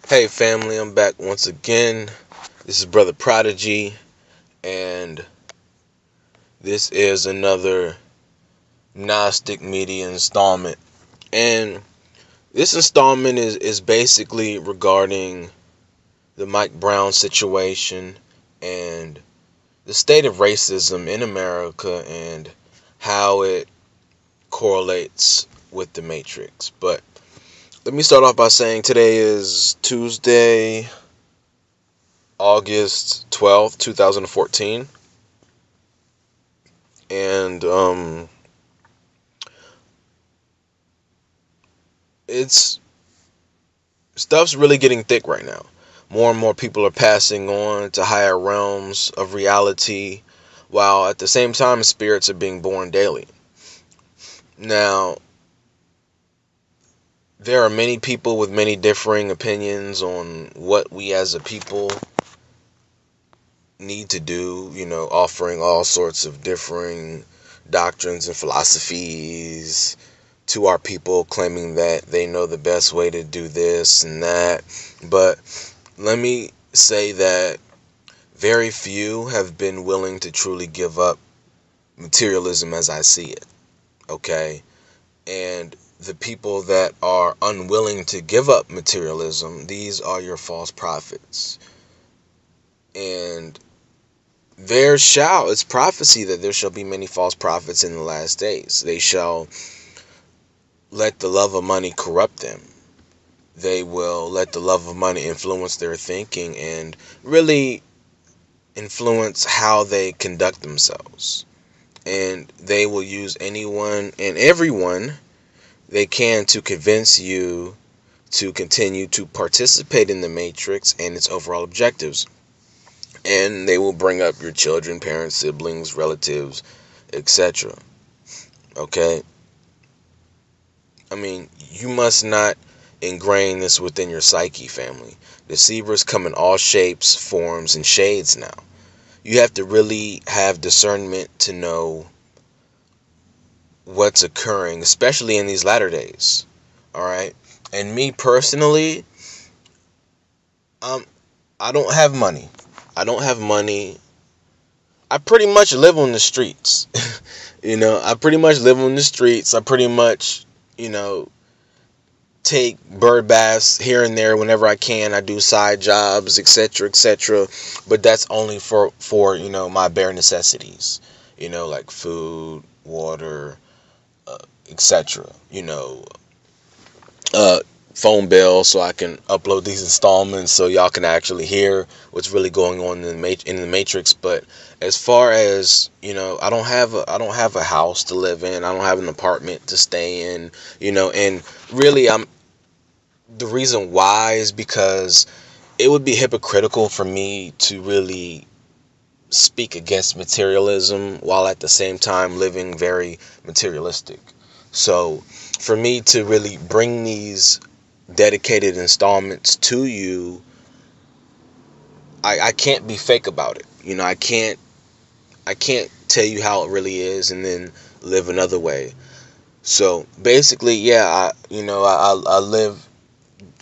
Hey family, I'm back once again. This is Brother Prodigy, and this is another Gnostic Media installment. And this installment is basically regarding the Mike Brown situation and the state of racism in America and how it correlates with the Matrix. But let me start off by saying today is Tuesday, August 12th, 2014. And it's stuff's really getting thick right now. More and more people are passing on to higher realms of reality, while at the same time spirits are being born daily. Now, there are many people with many differing opinions on what we as a people need to do, offering all sorts of differing doctrines and philosophies to our people, claiming that they know the best way to do this and that. But let me say that very few have been willing to truly give up materialism as I see it, okay? And the people that are unwilling to give up materialism, these are your false prophets. And it's prophecy that there shall be many false prophets in the last days. They shall let the love of money corrupt them. They will let the love of money influence their thinking and really influence how they conduct themselves. And they will use anyone and everyone they can to convince you to continue to participate in the Matrix and its overall objectives. And they will bring up your children, parents, siblings, relatives, etc. Okay? I mean, you must not ingrain this within your psyche, family. Deceivers come in all shapes, forms, and shades now. You have to really have discernment to know what's occurring, especially in these latter days. Alright? And me personally, I don't have money. I don't have money. I pretty much live on the streets. I pretty much live on the streets. I pretty much, take bird baths here and there whenever I can. I do side jobs, etc., etc. But that's only for my bare necessities. Like food, water, etc. Phone bill, so I can upload these installments so y'all can actually hear what's really going on in the Matrix. But as far as I don't have a house to live in. I don't have an apartment to stay in. And really, the reason why is because it would be hypocritical for me to really speak against materialism while at the same time living very materialistic. So for me to really bring these dedicated installments to you, I can't be fake about it. I can't tell you how it really is and then live another way. So basically, yeah, I live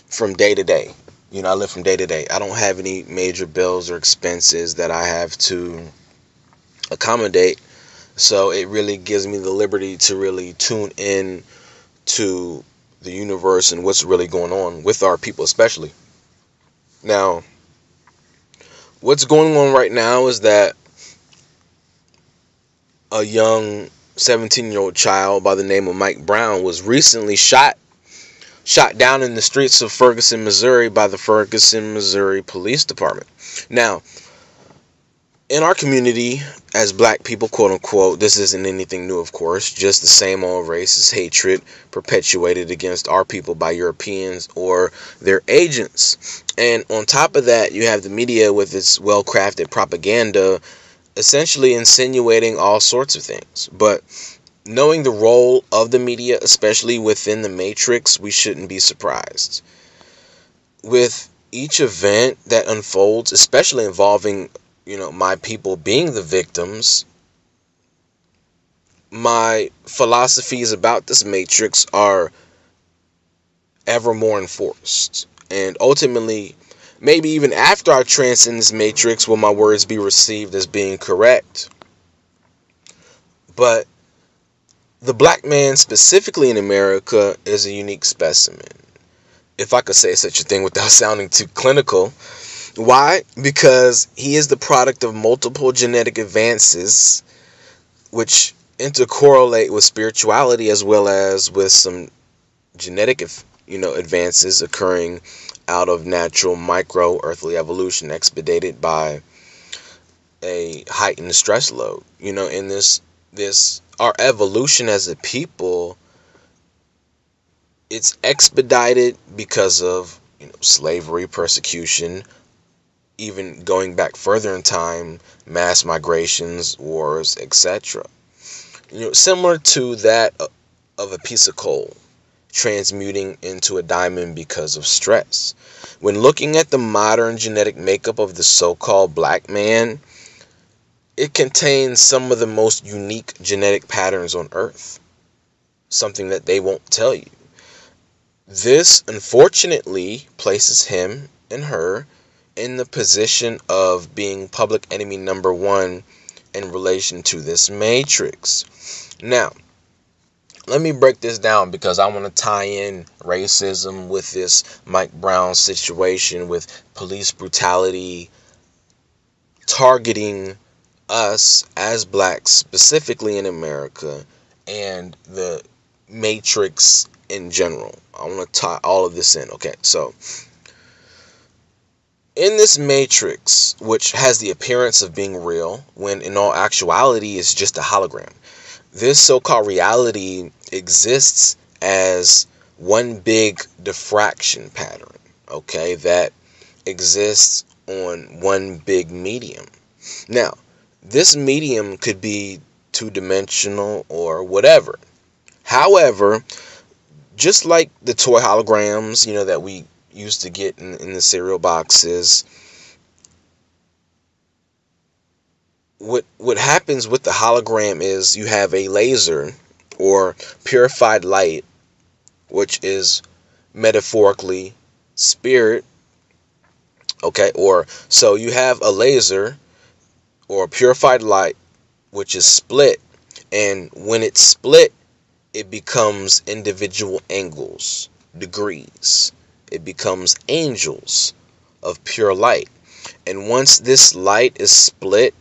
from day to day. I live from day to day. I don't have any major bills or expenses that I have to accommodate. So it really gives me the liberty to really tune in to the universe and what's really going on with our people, especially. Now, what's going on right now is that a young 17-year-old child by the name of Mike Brown was recently shot down in the streets of Ferguson, Missouri by the Ferguson, Missouri Police Department. Now, in our community, as black people, quote unquote, this isn't anything new, of course, just the same old racist hatred perpetuated against our people by Europeans or their agents. And on top of that, you have the media with its well-crafted propaganda essentially insinuating all sorts of things. But knowing the role of the media, especially within the Matrix, we shouldn't be surprised. With each event that unfolds, especially involving my people being the victims, my philosophies about this Matrix are ever more enforced. And ultimately, maybe even after I transcend this matrix, will my words be received as being correct? But the black man, specifically in America, is a unique specimen, if I could say such a thing without sounding too clinical. Why? Because he is the product of multiple genetic advances, which intercorrelate with spirituality, as well as with some genetic, advances occurring out of natural micro-earthly evolution, expedited by a heightened stress load. In this our evolution as a people, it's expedited because of slavery, persecution, even going back further in time, mass migrations, wars, etc. Similar to that of a piece of coal transmuting into a diamond because of stress. When looking at the modern genetic makeup of the so-called black man, it contains some of the most unique genetic patterns on Earth, something that they won't tell you. This, unfortunately, places him and her in the position of being public enemy number one in relation to this matrix. Now, let me break this down, because I want to tie in racism with this Mike Brown situation, with police brutality targeting us as blacks, specifically in America, and the matrix in general. I want to tie all of this in. Okay, so in this matrix, which has the appearance of being real, when in all actuality it's just a hologram, this so-called reality exists as one big diffraction pattern, okay, that exists on one big medium. Now, this medium could be two-dimensional or whatever. However, just like the toy holograms, that we used to get in the cereal boxes, what happens with the hologram is you have a laser or purified light, which is metaphorically spirit, okay, or so you have a laser or purified light which is split, and when it's split, it becomes individual angles, degrees. It becomes angels of pure light. And once this light is split,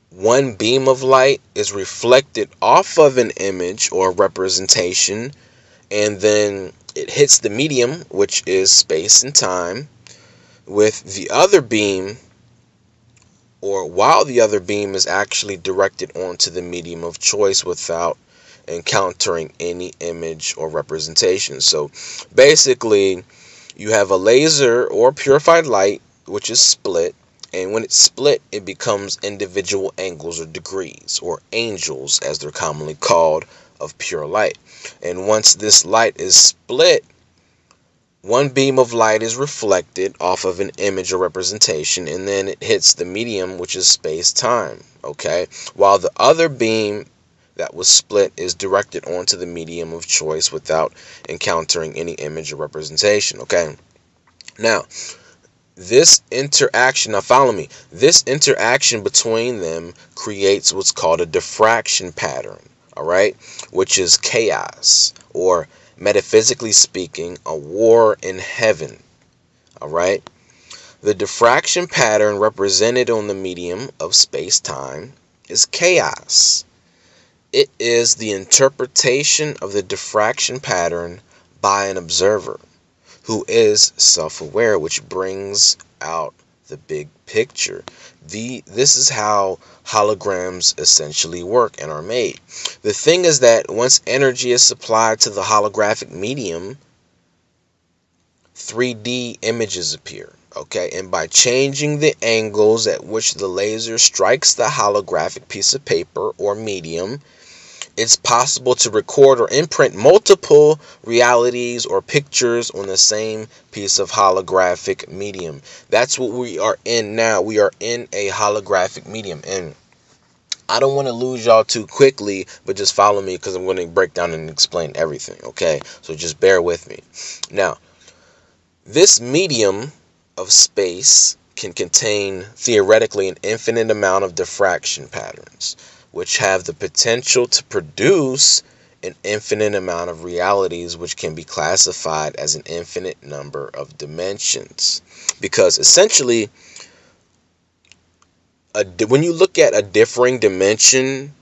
one beam of light is reflected off of an image or representation, and then it hits the medium, which is space and time, with the other beam, or while the other beam is actually directed onto the medium of choice without encountering any image or representation. So basically, you have a laser or purified light which is split, and when it's split, it becomes individual angles or degrees, or angels as they're commonly called, of pure light. And once this light is split, one beam of light is reflected off of an image or representation, and then it hits the medium, which is space-time, okay? While the other beam that was split is directed onto the medium of choice without encountering any image or representation, okay? Now, this interaction, now follow me, this interaction between them creates what's called a diffraction pattern, all right? Which is chaos, or metaphysically speaking, a war in heaven, all right? The diffraction pattern represented on the medium of space-time is chaos. It is the interpretation of the diffraction pattern by an observer who is self-aware, which brings out the big picture. This is how holograms essentially work and are made. The thing is that once energy is supplied to the holographic medium, 3D images appear, okay? And by changing the angles at which the laser strikes the holographic piece of paper or medium, it's possible to record or imprint multiple realities or pictures on the same piece of holographic medium. That's what we are in now. We are in a holographic medium. And I don't want to lose y'all too quickly, but just follow me, because I'm going to break down and explain everything, okay? So just bear with me. Now, This medium of space can contain theoretically an infinite amount of diffraction patterns, which have the potential to produce an infinite amount of realities, which can be classified as an infinite number of dimensions. Because essentially, when you look at a differing dimension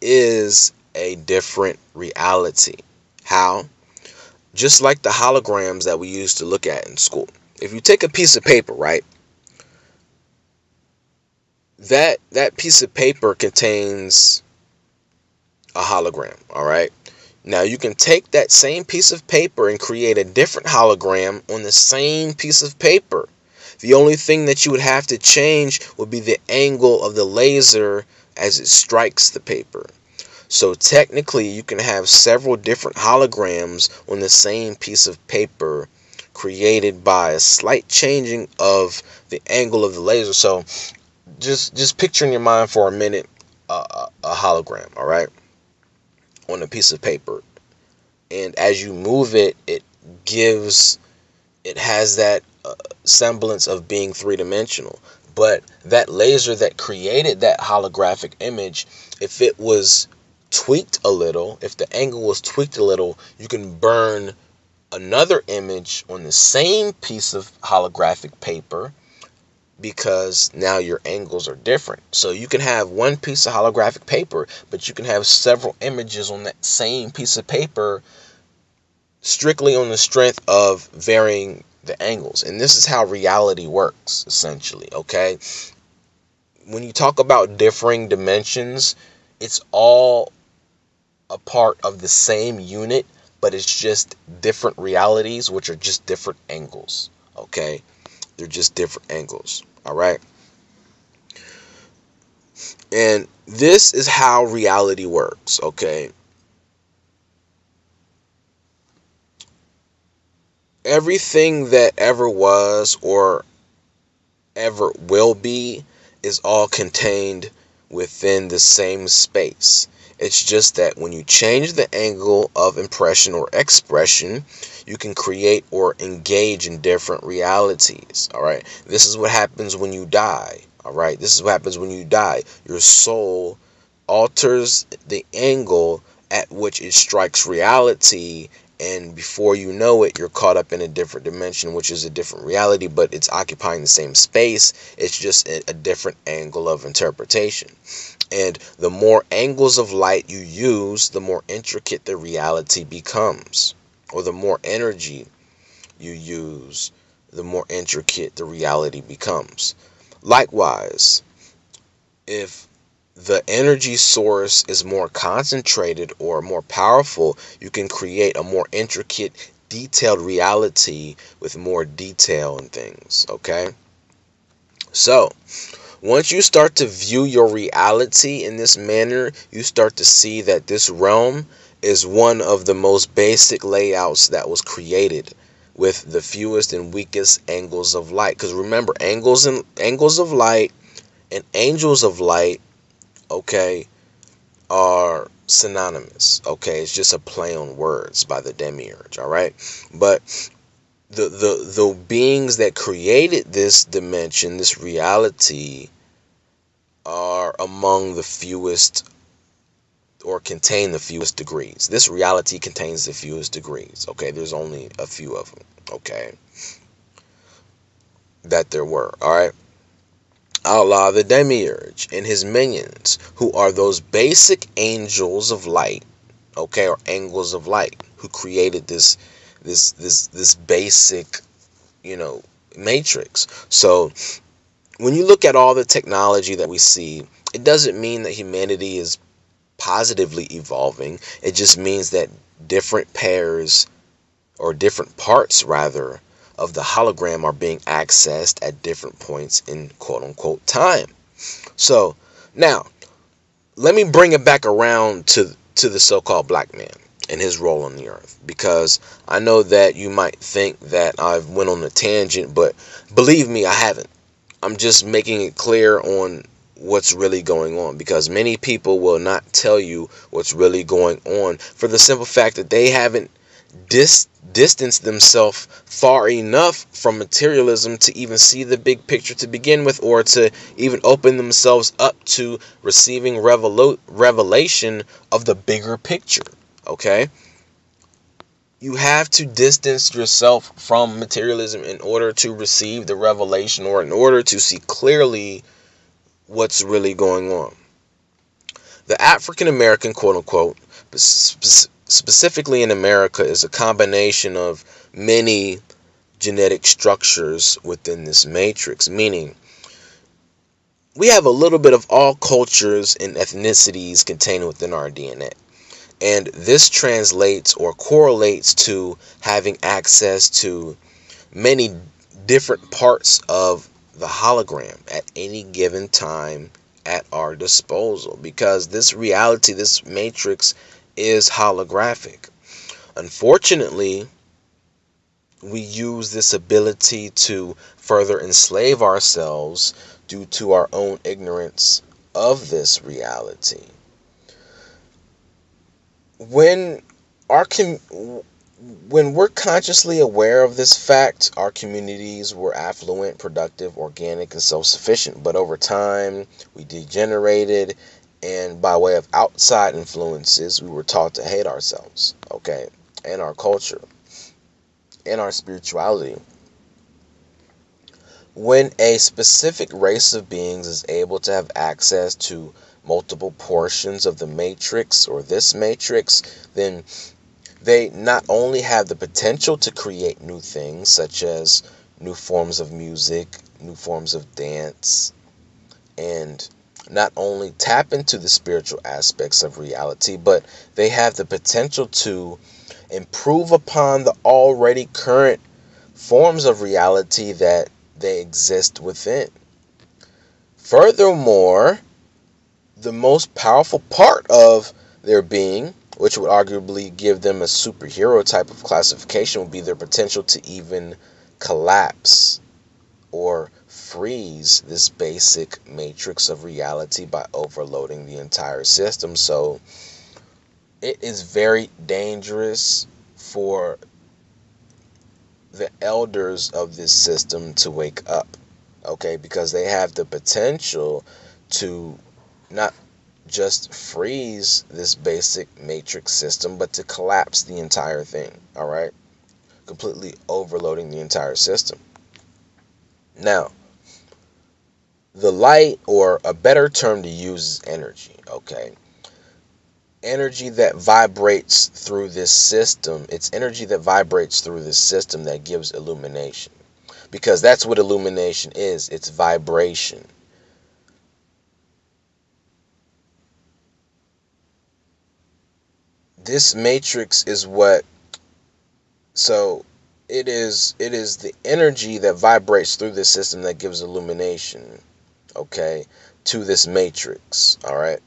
is a different reality. How? Just like the holograms that we used to look at in school. If you take a piece of paper, right? That piece of paper contains a hologram, all right? Now you can take that same piece of paper and create a different hologram on the same piece of paper. The only thing that you would have to change would be the angle of the laser as it strikes the paper. So technically, you can have several different holograms on the same piece of paper created by a slight changing of the angle of the laser. So just picture in your mind for a minute a hologram, all right, on a piece of paper. And as you move it, it has that semblance of being three-dimensional. But that laser that created that holographic image, if it was tweaked a little, if the angle was tweaked a little, you can burn another image on the same piece of holographic paper, because now your angles are different. So you can have one piece of holographic paper, but you can have several images on that same piece of paper strictly on the strength of varying the angles. And this is how reality works, essentially, okay? When you talk about differing dimensions, it's all a part of the same unit, but it's just different realities, which are just different angles, okay? They're just different angles, all right? And this is how reality works, okay? Everything that ever was or ever will be is all contained within the same space. It's just that when you change the angle of impression or expression, you can create or engage in different realities, all right? This is what happens when you die, all right? This is what happens when you die. Your soul alters the angle at which it strikes reality, and before you know it, you're caught up in a different dimension, which is a different reality, but it's occupying the same space. It's just a different angle of interpretation. And the more angles of light you use, the more intricate the reality becomes. Or the more energy you use, the more intricate the reality becomes. Likewise, if the energy source is more concentrated or more powerful, you can create a more intricate, detailed reality with more detail and things, okay? So, once you start to view your reality in this manner, you start to see that this realm is one of the most basic layouts that was created with the fewest and weakest angles of light. Because remember, angles of light and angels of light, okay, are synonymous, okay? It's just a play on words by the demiurge, all right? But the beings that created this dimension, this reality, are among the fewest, or contain the fewest degrees. This reality contains the fewest degrees, okay? There's only a few of them, okay, that there were, all right? Allah, the demiurge, and his minions, who are those basic angels of light, okay, or angles of light, who created this basic, matrix. So when you look at all the technology that we see, it doesn't mean that humanity is positively evolving. It just means that different pairs, or different parts rather, of the hologram are being accessed at different points in quote-unquote time. So now let me bring it back around to the so-called black man and his role on the earth, because I know that you might think that I've went on a tangent, but believe me, I haven't. I'm just making it clear on what's really going on, because many people will not tell you what's really going on for the simple fact that they haven't distance themselves far enough from materialism to even see the big picture to begin with, or to even open themselves up to receiving revelation of the bigger picture. Okay? You have to distance yourself from materialism in order to receive the revelation, or in order to see clearly what's really going on. The African American, quote unquote, specifically in America, is a combination of many genetic structures within this matrix, meaning we have a little bit of all cultures and ethnicities contained within our DNA. And this translates or correlates to having access to many different parts of the hologram at any given time at our disposal, because this reality, this matrix, is holographic. Unfortunately, we use this ability to further enslave ourselves due to our own ignorance of this reality. When we're consciously aware of this fact, our communities were affluent, productive, organic, and self-sufficient. But over time, we degenerated, and by way of outside influences, we were taught to hate ourselves, okay, and our culture, and our spirituality. When a specific race of beings is able to have access to multiple portions of the matrix, or this matrix, then they not only have the potential to create new things, such as new forms of music, new forms of dance, and not only tap into the spiritual aspects of reality, but they have the potential to improve upon the already current forms of reality that they exist within. Furthermore, the most powerful part of their being, which would arguably give them a superhero type of classification, would be their potential to even collapse or freeze this basic matrix of reality by overloading the entire system. So it is very dangerous for the elders of this system to wake up, okay, because they have the potential to not just freeze this basic matrix system, but to collapse the entire thing, all right? Completely overloading the entire system. Now, the light, or a better term to use, is energy, okay? Energy that vibrates through this system. It's energy that vibrates through this system that gives illumination. Because that's what illumination is. It's vibration. This matrix is what, so it is the energy that vibrates through this system that gives illumination, okay, to this matrix, all right?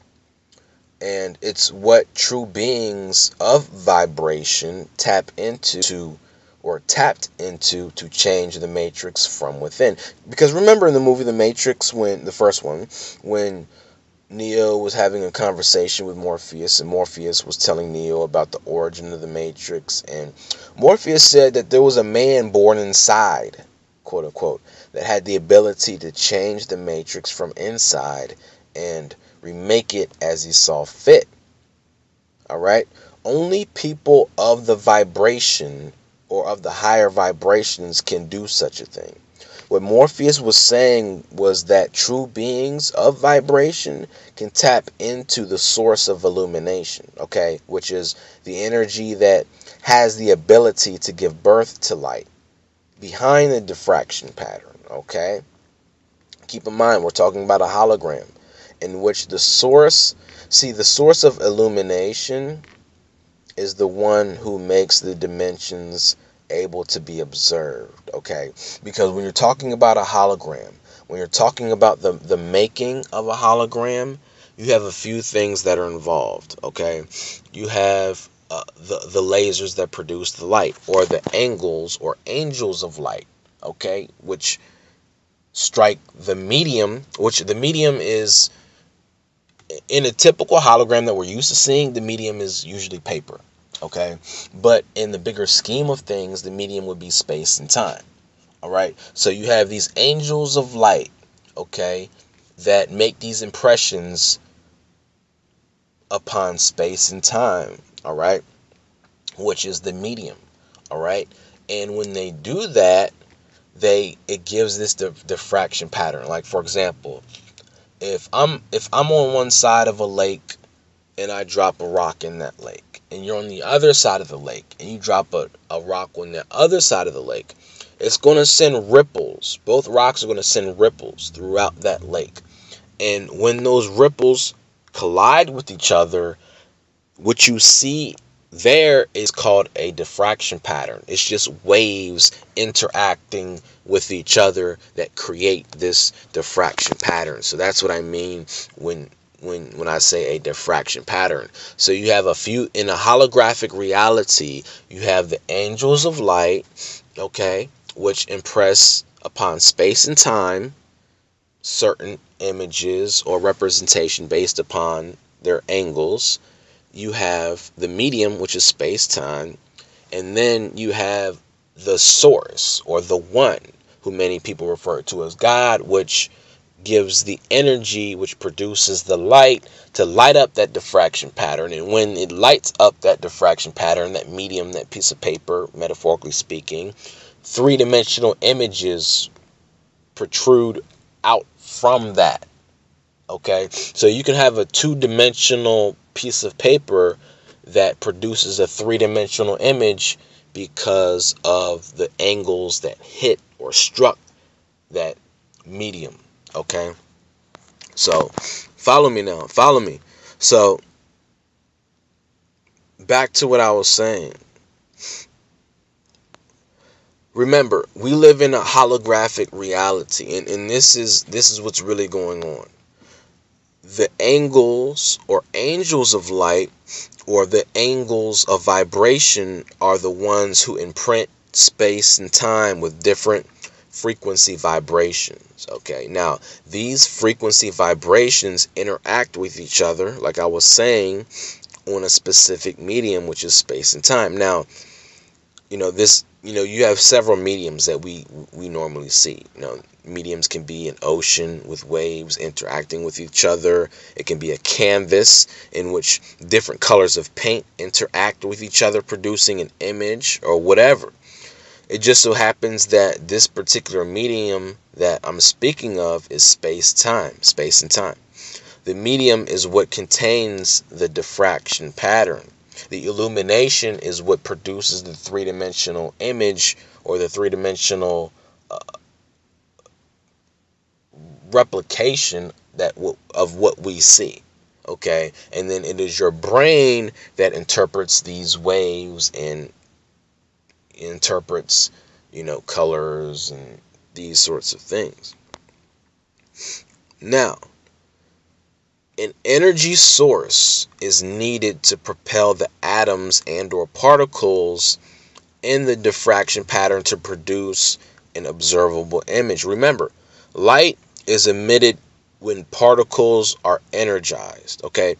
And it's what true beings of vibration tap into, or tapped into, to change the matrix from within. Because remember in the movie The Matrix, when the first one, when Neo was having a conversation with Morpheus, and Morpheus was telling Neo about the origin of the Matrix, and Morpheus said that there was a man born inside, quote unquote, that had the ability to change the Matrix from inside and remake it as he saw fit. All right? Only people of the vibration, or of the higher vibrations, can do such a thing. What Morpheus was saying was that true beings of vibration can tap into the source of illumination, okay, which is the energy that has the ability to give birth to light behind the diffraction pattern, okay? Keep in mind, we're talking about a hologram in which the source of illumination is the one who makes the dimensions able to be observed, okay? Because when you're talking about a hologram, when you're talking about the making of a hologram, you have a few things that are involved, okay? You have the lasers that produce the light, or the angles or angels of light, okay, which strike the medium, which the medium is, in a typical hologram that we're used to seeing, the medium is usually paper, Okay, but in the bigger scheme of things, the medium would be space and time. All right, so you have these angels of light, okay, that make these impressions upon space and time. All right, which is the medium. All right, and when they do that, it gives this diffraction pattern. Like, for example, if I'm on one side of a lake and I drop a rock in that lake, and you're on the other side of the lake and you drop a rock on the other side of the lake, it's going to send ripples. Both rocks are going to send ripples throughout that lake. And when those ripples collide with each other, what you see there is called a diffraction pattern. It's just waves interacting with each other that create this diffraction pattern. So that's what I mean when I say a diffraction pattern. So you have in a holographic reality, you have the angels of light, okay, which impress upon space and time certain images or representation based upon their angles. You have the medium, which is space-time, and then you have the source, or the one, who many people refer to as God, which gives the energy which produces the light to light up that diffraction pattern. And when it lights up that diffraction pattern, that medium, that piece of paper, metaphorically speaking, three-dimensional images protrude out from that. Okay, so you can have a two-dimensional piece of paper that produces a three-dimensional image because of the angles that hit or struck that medium. Okay, so follow me now. Follow me. So back to what I was saying. Remember, we live in a holographic reality, and this is what's really going on. The angles or angels of light, or the angles of vibration, are the ones who imprint space and time with different frequency vibrations. Okay, now these frequency vibrations interact with each other, like I was saying, on a specific medium, which is space and time. Now, you have several mediums that we normally see. Mediums can be an ocean with waves interacting with each other. It can be a canvas in which different colors of paint interact with each other, producing an image or whatever. It just so happens that this particular medium that I'm speaking of is space and time. The medium is what contains the diffraction pattern. The illumination is what produces the three-dimensional image, or the three-dimensional replication of what we see. Okay, and then it is your brain that interprets these waves and interprets, colors and these sorts of things. Now, an energy source is needed to propel the atoms and or particles in the diffraction pattern to produce an observable image. Remember, light is emitted when particles are energized. Okay,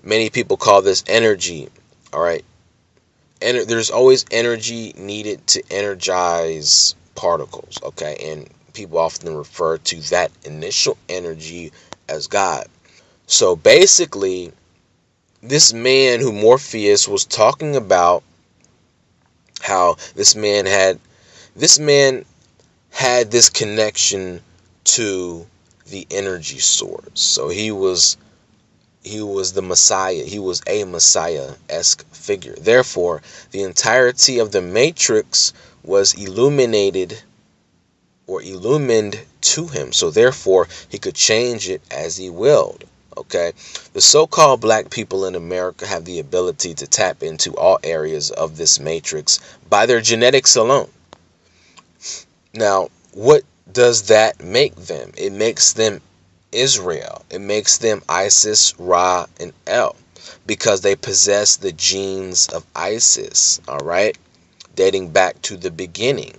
many people call this energy. All right, and there's always energy needed to energize particles. Okay, and people often refer to that initial energy as God. So basically, this man who Morpheus was talking about, how this man had this connection to the energy source. So he was the Messiah. He was a Messiah-esque figure. Therefore, the entirety of the matrix was illuminated or illumined to him. So therefore, he could change it as he willed. Okay, the so-called black people in America have the ability to tap into all areas of this matrix by their genetics alone. Now, what does that make them? It makes them Israel. It makes them Isis, Ra, and El, because they possess the genes of Isis, all right, dating back to the beginning.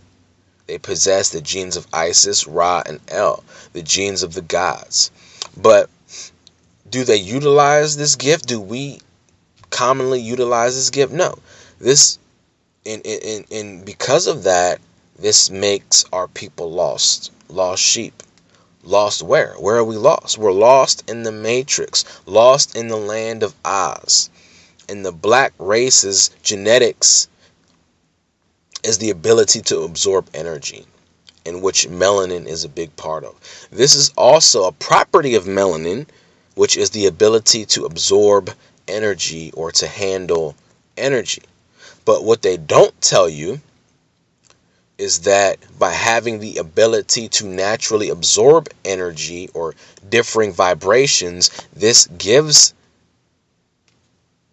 They possess the genes of Isis, Ra, and El, the genes of the gods. But do they utilize this gift? Do we commonly utilize this gift? No. This and because of that, this makes our people lost sheep. Lost where? Where are we lost? We're lost in the Matrix, lost in the land of Oz. And the black race's genetics is the ability to absorb energy, in which melanin is a big part of. This is also a property of melanin, which is the ability to absorb energy or to handle energy. But what they don't tell you is that by having the ability to naturally absorb energy or differing vibrations, this gives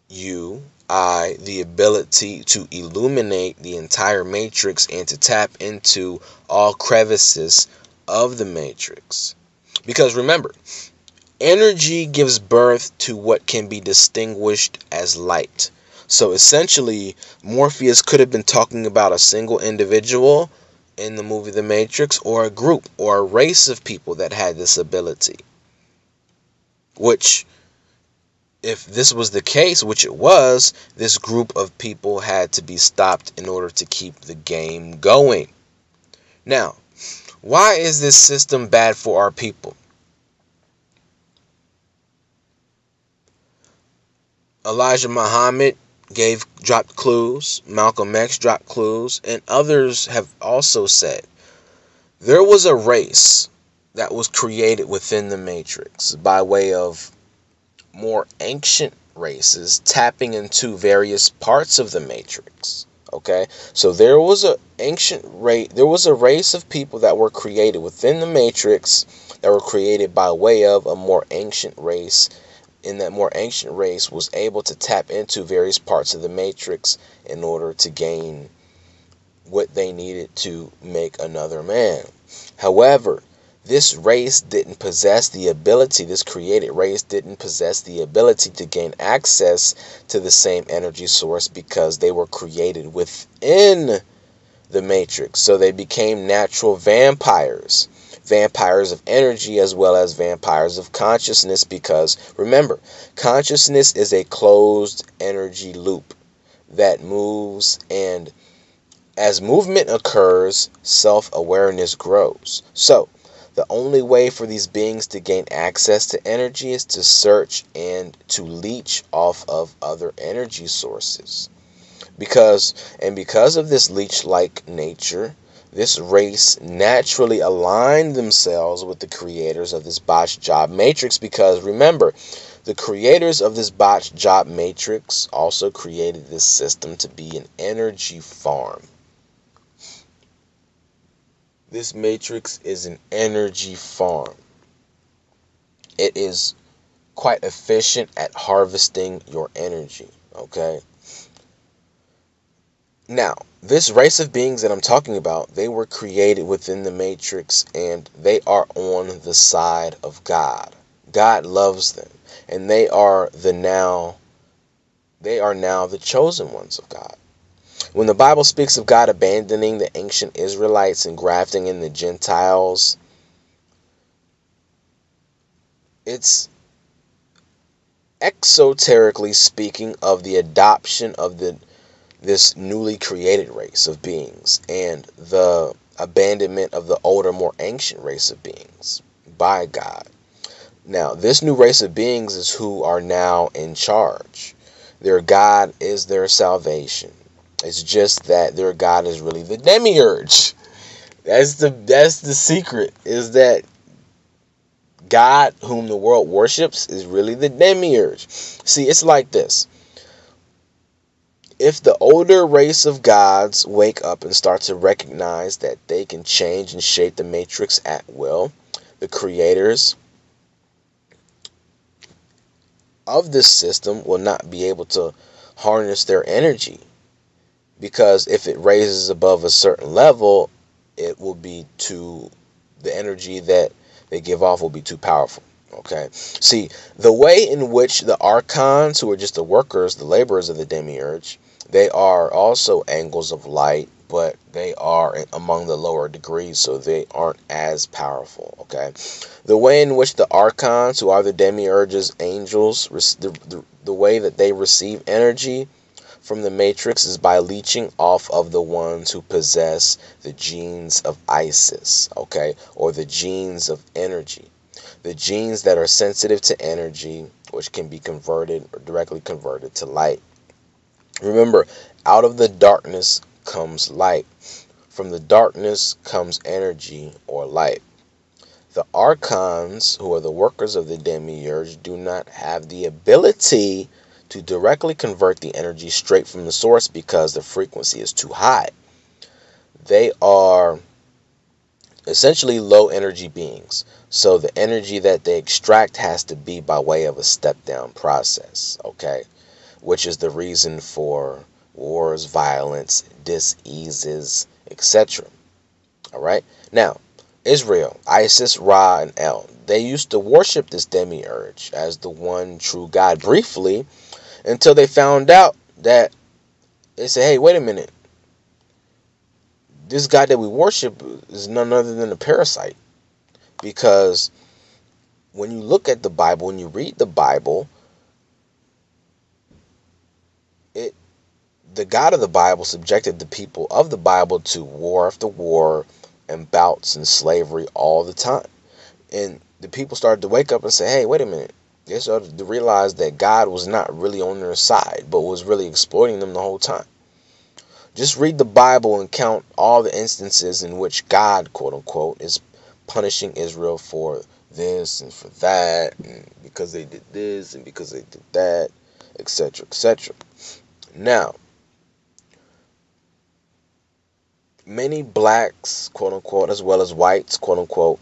the ability to illuminate the entire matrix and to tap into all crevices of the matrix. Because remember, energy gives birth to what can be distinguished as light. So essentially, Morpheus could have been talking about a single individual in the movie The Matrix, or a group or a race of people that had this ability. Which, if this was the case, which it was, this group of people had to be stopped in order to keep the game going. Now, why is this system bad for our people? Elijah Muhammad dropped clues, Malcolm X dropped clues, and others have also said there was a race that was created within the Matrix by way of more ancient races tapping into various parts of the Matrix. Okay, so there was a race of people that were created within the Matrix, that were created by way of a more ancient race. And that more ancient race was able to tap into various parts of the Matrix in order to gain what they needed to make another man. However, this race didn't possess the ability, this created race didn't possess the ability to gain access to the same energy source because they were created within the Matrix. So they became natural vampires. Vampires of energy as well as vampires of consciousness, because remember, consciousness is a closed energy loop that moves, and as movement occurs, self-awareness grows. So the only way for these beings to gain access to energy is to search and to leech off of other energy sources. Because of this leech-like nature, this race naturally aligned themselves with the creators of this botched job matrix, because remember, the creators of this botched job matrix also created this system to be an energy farm. This matrix is an energy farm. It is quite efficient at harvesting your energy, okay? Now, this race of beings that I'm talking about, they were created within the Matrix, and they are on the side of God. God loves them, and they are now the chosen ones of God. When the Bible speaks of God abandoning the ancient Israelites and grafting in the Gentiles, it's exoterically speaking of the adoption of this newly created race of beings and the abandonment of the older, more ancient race of beings by God. Now, this new race of beings is who are now in charge. Their God is their salvation. It's just that their God is really the demiurge. That's the secret, is that God, whom the world worships, is really the demiurge. See, it's like this. If the older race of gods wake up and start to recognize that they can change and shape the matrix at will, the creators of this system will not be able to harness their energy, because if it raises above a certain level, it will be the energy that they give off will be too powerful. Okay, see, the way in which the archons, who are just the workers, the laborers of the demiurge, they are also angles of light, but they are among the lower degrees, so they aren't as powerful. Okay, the way in which the archons, who are the demiurge's angels, the way that they receive energy from the matrix is by leeching off of the ones who possess the genes of Isis, okay, or the genes of energy. The genes that are sensitive to energy, which can be converted or directly converted to light. Remember, out of the darkness comes light. From the darkness comes energy or light. The archons, who are the workers of the demiurge, do not have the ability to directly convert the energy straight from the source because the frequency is too high. They are essentially low energy beings. So the energy that they extract has to be by way of a step down process, okay? Which is the reason for wars, violence, diseases, etc. All right? Now, Israel, Isis, Ra, and El, they used to worship this demiurge as the one true God briefly until they found out that they said, hey, wait a minute. This God that we worship is none other than a parasite. Because when you look at the Bible, when you read the Bible, the God of the Bible subjected the people of the Bible to war after war and bouts and slavery all the time. And the people started to wake up and say, hey, wait a minute. They started to realize that God was not really on their side, but was really exploiting them the whole time. Just read the Bible and count all the instances in which God, quote unquote, is punishing Israel for this and for that, and because they did this and because they did that, etc., etc. Now, many blacks, quote unquote, as well as whites, quote unquote,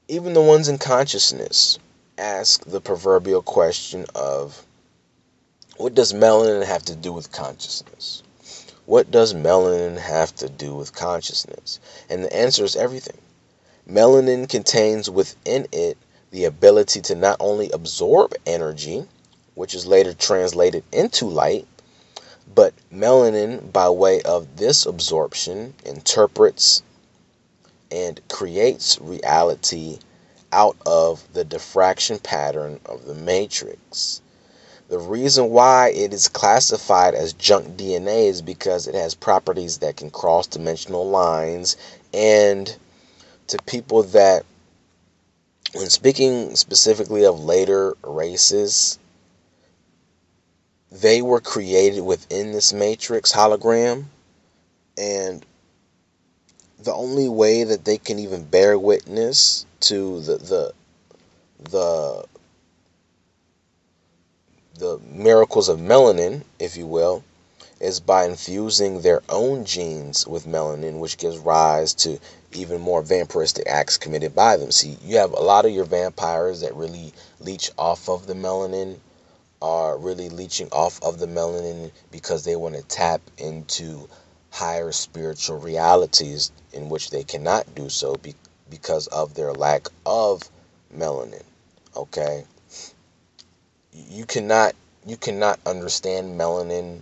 even the ones in consciousness, ask the proverbial question of, what does melanin have to do with consciousness? What does melanin have to do with consciousness? And the answer is everything. Melanin contains within it the ability to not only absorb energy, which is later translated into light, but melanin, by way of this absorption, interprets and creates reality out of the diffraction pattern of the matrix. The reason why it is classified as junk DNA is because it has properties that can cross dimensional lines, and to people that, when speaking specifically of later races, they were created within this matrix hologram, and the only way that they can even bear witness to the miracles of melanin, if you will, is by infusing their own genes with melanin, which gives rise to even more vampiristic acts committed by them. See, you have a lot of your vampires that really leech off of the melanin, are really leeching off of the melanin because they want to tap into higher spiritual realities in which they cannot do so because of their lack of melanin. Okay? You cannot understand melanin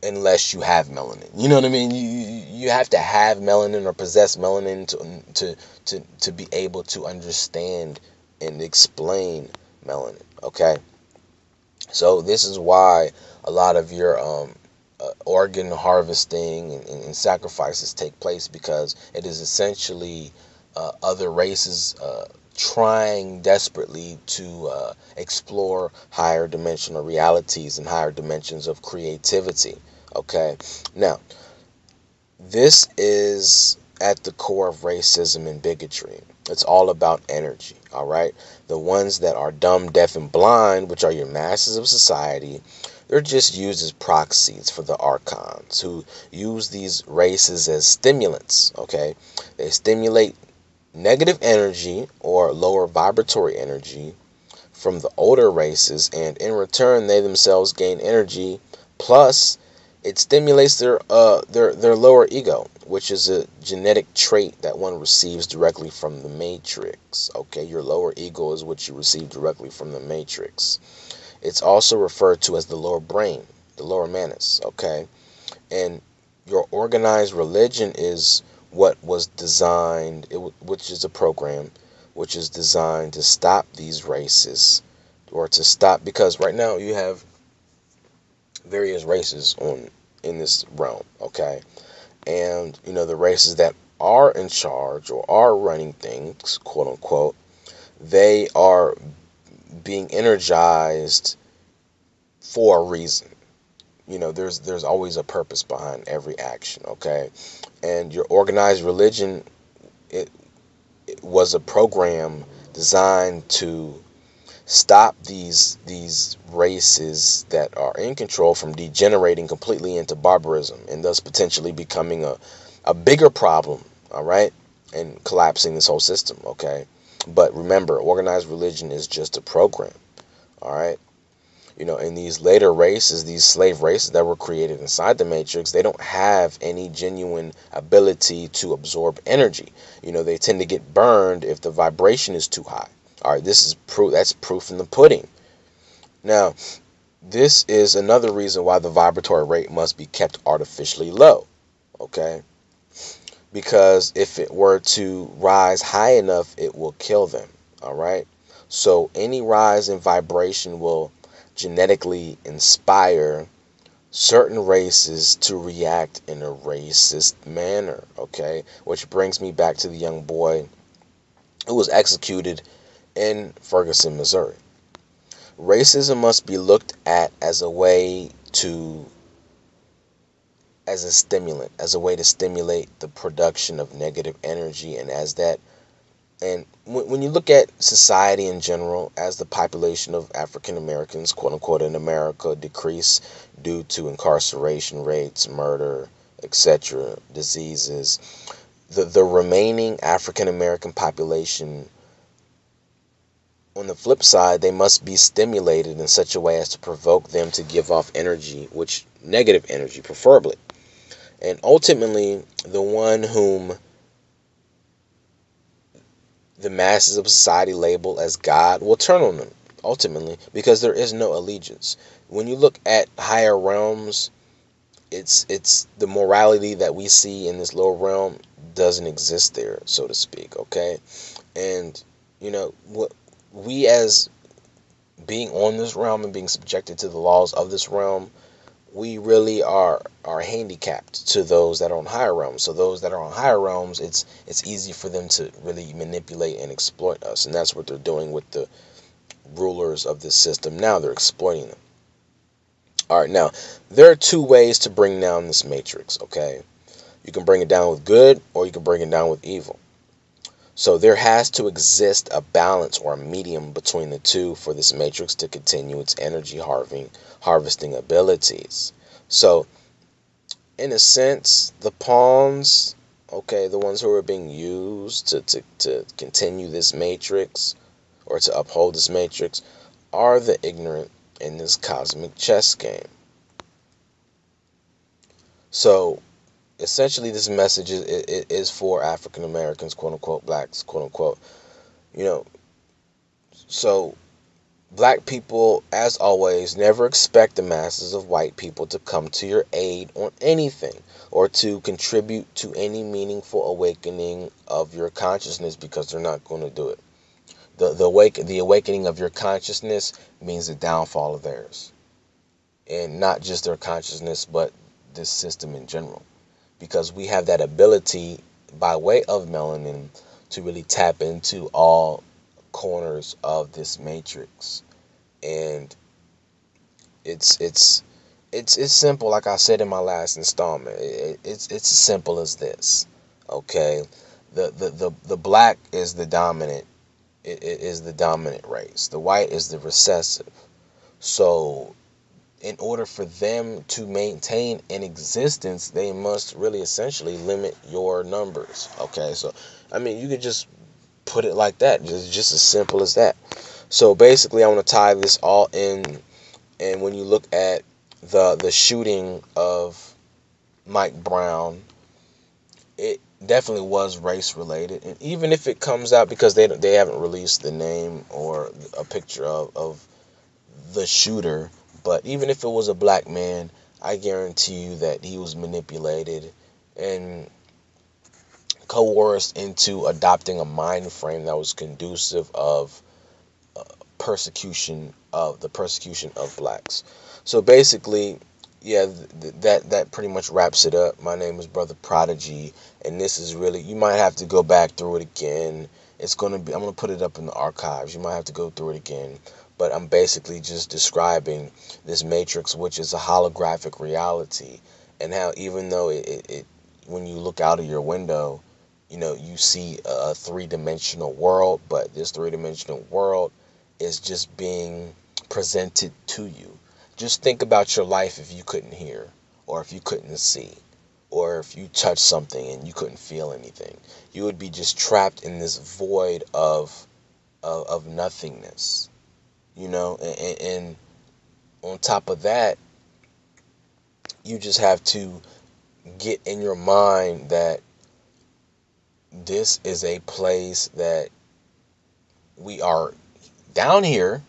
unless you have melanin. You know what I mean? You have to have melanin or possess melanin to be able to understand and explain melanin. Okay? So this is why a lot of your organ harvesting and sacrifices take place, because it is essentially other races trying desperately to explore higher dimensional realities and higher dimensions of creativity. Okay, now this is at the core of racism and bigotry. It's all about energy. All right, the ones that are dumb, deaf, and blind, which are your masses of society, they're just used as proxies for the archons, who use these races as stimulants. Okay, they stimulate negative energy or lower vibratory energy from the older races, and in return they themselves gain energy, plus it stimulates their lower ego, which is a genetic trait that one receives directly from the matrix. Okay, your lower ego is what you receive directly from the matrix. It's also referred to as the lower brain, the lower manus. Okay, and your organized religion is what was designed, which is a program which is designed to stop these races or to stop, because right now you have various races in this realm, okay? And the races that are in charge or are running things, quote unquote, they are being energized for a reason. There's always a purpose behind every action, okay? And your organized religion, it was a program designed to stop these races that are in control from degenerating completely into barbarism, and thus potentially becoming a bigger problem, all right, and collapsing this whole system, okay? But remember, organized religion is just a program, all right? In these later races, these slave races that were created inside the Matrix, they don't have any genuine ability to absorb energy. They tend to get burned if the vibration is too high. All right, this is proof. That's proof in the pudding. Now, this is another reason why the vibratory rate must be kept artificially low. Okay, because if it were to rise high enough, it will kill them. All right, so any rise in vibration will genetically inspire certain races to react in a racist manner. Okay, which brings me back to the young boy who was executed in Ferguson, Missouri. Racism must be looked at as a way to, as a stimulant, as a way to stimulate the production of negative energy, and as that, and when you look at society in general, as the population of African Americans, quote unquote, in America decrease due to incarceration rates, murder, etc., diseases, the remaining African American population, on the flip side, they must be stimulated in such a way as to provoke them to give off energy, which negative energy preferably. And ultimately, the one whom the masses of society label as God will turn on them, ultimately, because there is no allegiance. When you look at higher realms, it's the morality that we see in this lower realm doesn't exist there, so to speak, okay? And what we, as being on this realm and being subjected to the laws of this realm, we really are handicapped to those that are on higher realms. So those that are on higher realms, it's easy for them to really manipulate and exploit us, and that's what they're doing with the rulers of this system. Now they're exploiting them. All right, now there are two ways to bring down this matrix, okay? You can bring it down with good, or you can bring it down with evil. So there has to exist a balance or a medium between the two for this matrix to continue its energy harvesting abilities. So in a sense, the pawns, okay, the ones who are being used to continue this matrix or to uphold this matrix, are the ignorant in this cosmic chess game. So essentially, this message is for African Americans, quote unquote, blacks, quote unquote. You know, so black people, as always, never expect the masses of white people to come to your aid on anything or to contribute to any meaningful awakening of your consciousness, because they're not going to do it. The awakening of your consciousness means the downfall of theirs, and not just their consciousness, but this system in general, because we have that ability by way of melanin to really tap into all corners of this matrix. And it's simple, like I said in my last installment. It's as simple as this, okay? The black is the dominant. It is the dominant race. The white is the recessive. So in order for them to maintain an existence, they must really essentially limit your numbers. Okay, so I mean, you could just put it like that, just as simple as that. So basically, I want to tie this all in, and when you look at the shooting of Mike Brown, it definitely was race related, and even if it comes out, because they haven't released the name or a picture of the shooter, but even if it was a black man, I guarantee you that he was manipulated and coerced into adopting a mind frame that was conducive of persecution of blacks. So basically, yeah, that pretty much wraps it up. My name is Brother Prodigy, and this is really, you might have to go back through it again. I'm gonna put it up in the archives. You might have to go through it again, but I'm basically just describing this matrix, which is a holographic reality, and how even though it when you look out of your window, you see a three-dimensional world, but this three-dimensional world is just being presented to you. Just think about your life if you couldn't hear, or if you couldn't see, or if you touched something and you couldn't feel anything. You would be just trapped in this void of nothingness, and on top of that, you just have to get in your mind that this is a place that we are down here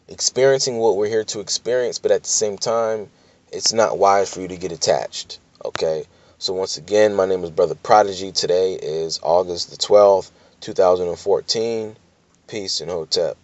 experiencing what we're here to experience, but at the same time, it's not wise for you to get attached. Okay? So once again, my name is Brother Prodigy. Today is August the 12th, 2014. Peace and hotep.